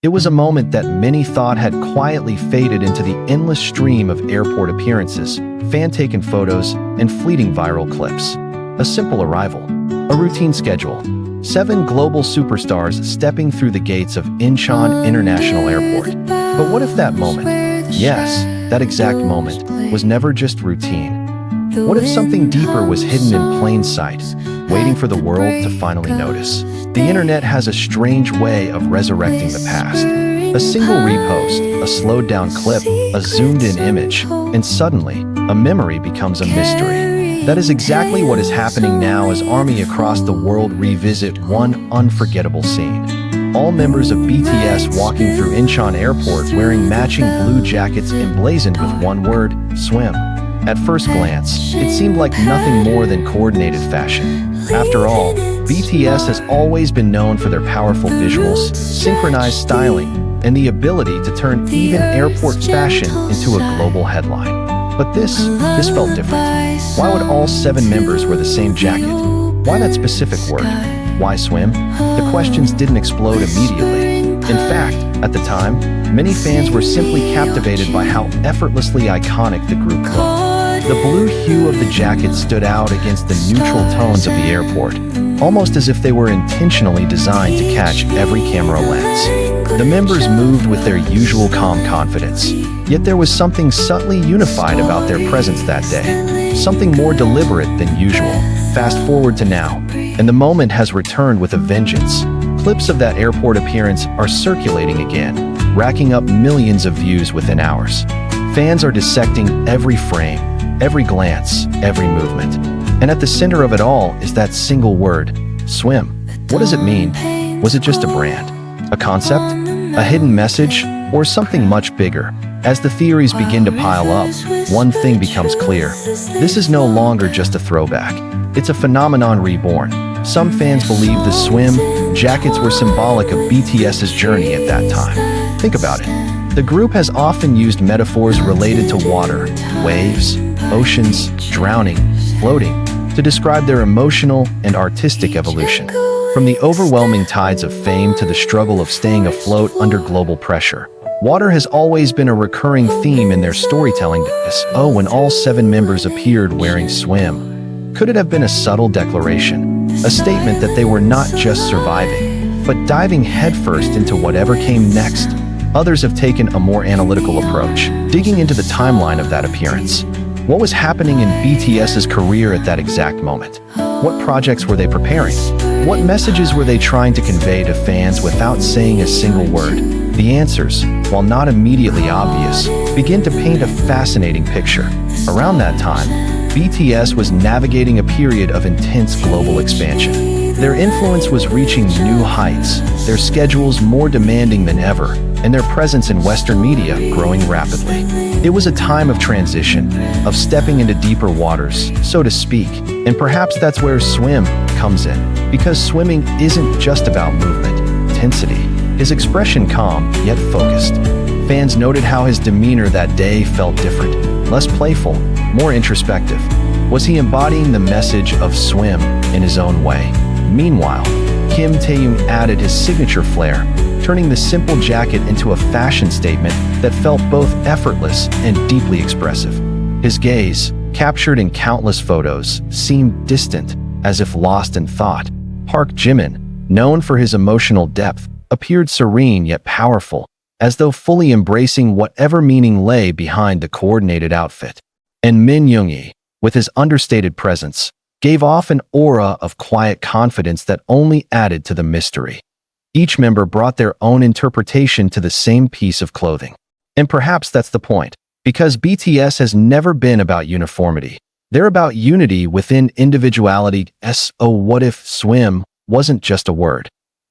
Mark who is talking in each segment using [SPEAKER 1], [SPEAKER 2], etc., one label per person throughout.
[SPEAKER 1] It was a moment that many thought had quietly faded into the endless stream of airport appearances, fan-taken photos, and fleeting viral clips. A simple arrival. A routine schedule. 7 global superstars stepping through the gates of Incheon International Airport. But what if that moment, yes, that exact moment, was never just routine? What if something deeper was hidden in plain sight, waiting for the world to finally notice? The internet has a strange way of resurrecting the past. A single repost, a slowed-down clip, a zoomed-in image, and suddenly, a memory becomes a mystery. That is exactly what is happening now as ARMY across the world revisit one unforgettable scene. All members of BTS walking through Icheon Airport wearing matching blue jackets emblazoned with one word, swim. At first glance, it seemed like nothing more than coordinated fashion. After all, BTS has always been known for their powerful visuals, synchronized styling, and the ability to turn even airport fashion into a global headline. But this felt different. Why would all 7 members wear the same jacket? Why that specific word? Why swim? The questions didn't explode immediately. In fact, at the time, many fans were simply captivated by how effortlessly iconic the group looked. The blue hue of the jacket stood out against the neutral tones of the airport, almost as if they were intentionally designed to catch every camera lens. The members moved with their usual calm confidence, yet there was something subtly unified about their presence that day, something more deliberate than usual. Fast forward to now, and the moment has returned with a vengeance. Clips of that airport appearance are circulating again, racking up millions of views within hours. Fans are dissecting every frame, every glance, every movement. And at the center of it all is that single word, swim. What does it mean? Was it just a brand? A concept? A hidden message? Or something much bigger? As the theories begin to pile up, one thing becomes clear. This is no longer just a throwback. It's a phenomenon reborn. Some fans believe the swim jackets were symbolic of BTS's journey at that time. Think about it. The group has often used metaphors related to water, waves, oceans, drowning, floating, to describe their emotional and artistic evolution. From the overwhelming tides of fame to the struggle of staying afloat under global pressure, water has always been a recurring theme in their storytelling. When all 7 members appeared wearing swim, could it have been a subtle declaration, a statement that they were not just surviving, but diving headfirst into whatever came next? Others have taken a more analytical approach, digging into the timeline of that appearance. What was happening in BTS's career at that exact moment? What projects were they preparing? What messages were they trying to convey to fans without saying a single word? The answers, while not immediately obvious, begin to paint a fascinating picture. Around that time, BTS was navigating a period of intense global expansion. Their influence was reaching new heights, their schedules more demanding than ever, and their presence in Western media growing rapidly. It was a time of transition, of stepping into deeper waters, so to speak, and perhaps that's where swim comes in, because swimming isn't just about movement, intensity. His expression calm, yet focused. Fans noted how his demeanor that day felt different, less playful, more introspective. Was he embodying the message of swim in his own way? Meanwhile, Kim Taehyung added his signature flair, turning the simple jacket into a fashion statement that felt both effortless and deeply expressive. His gaze, captured in countless photos, seemed distant, as if lost in thought. Park Jimin, known for his emotional depth, appeared serene yet powerful, as though fully embracing whatever meaning lay behind the coordinated outfit. And Min Yoongi, with his understated presence, gave off an aura of quiet confidence that only added to the mystery. Each member brought their own interpretation to the same piece of clothing. And perhaps that's the point, because BTS has never been about uniformity. They're about unity within individuality. What if swim wasn't just a word?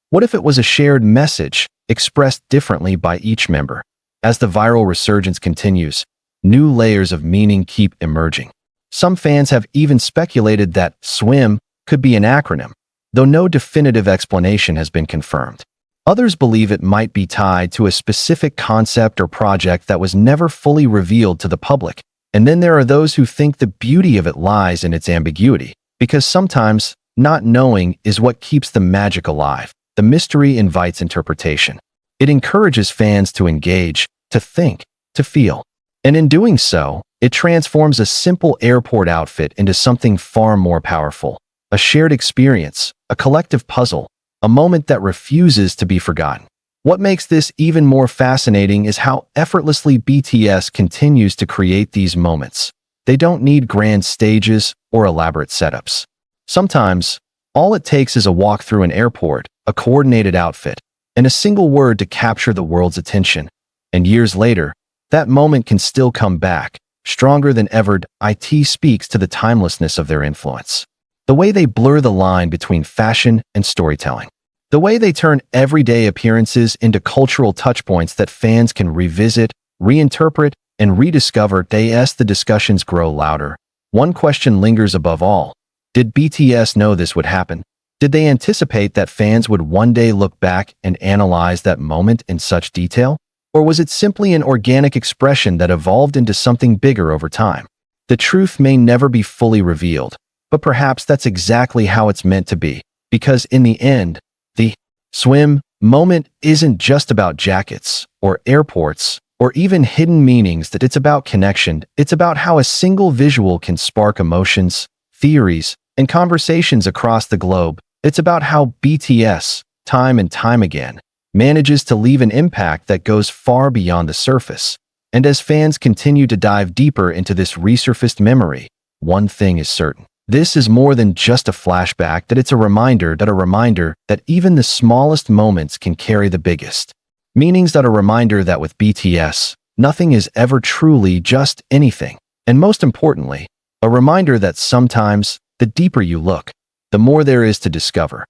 [SPEAKER 1] What if it was a shared message, expressed differently by each member? As the viral resurgence continues, new layers of meaning keep emerging. Some fans have even speculated that swim could be an acronym, though no definitive explanation has been confirmed. Others believe it might be tied to a specific concept or project that was never fully revealed to the public. And then there are those who think the beauty of it lies in its ambiguity, because sometimes not knowing is what keeps the magic alive. The mystery invites interpretation. It encourages fans to engage, to think, to feel. And in doing so, it transforms a simple airport outfit into something far more powerful. A shared experience, a collective puzzle, a moment that refuses to be forgotten. What makes this even more fascinating is how effortlessly BTS continues to create these moments. They don't need grand stages or elaborate setups. Sometimes, all it takes is a walk through an airport, a coordinated outfit, and a single word to capture the world's attention. And years later, that moment can still come back, stronger than ever. It speaks to the timelessness of their influence. The way they blur the line between fashion and storytelling. The way they turn everyday appearances into cultural touchpoints that fans can revisit, reinterpret, and rediscover. As the discussions grow louder, one question lingers above all. Did BTS know this would happen? Did they anticipate that fans would one day look back and analyze that moment in such detail? Or was it simply an organic expression that evolved into something bigger over time? The truth may never be fully revealed, but perhaps that's exactly how it's meant to be. Because in the end, the swim moment isn't just about jackets or airports or even hidden meanings. That it's about connection. It's about how a single visual can spark emotions, theories, and conversations across the globe. It's about how BTS, time and time again, manages to leave an impact that goes far beyond the surface. And as fans continue to dive deeper into this resurfaced memory, one thing is certain. This is more than just a flashback. That it's a reminder that even the smallest moments can carry the biggest meanings. That a reminder that with BTS, nothing is ever truly just anything. And most importantly, a reminder that sometimes, the deeper you look, the more there is to discover.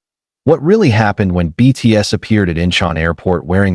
[SPEAKER 1] What really happened when BTS appeared at Icheon Airport wearing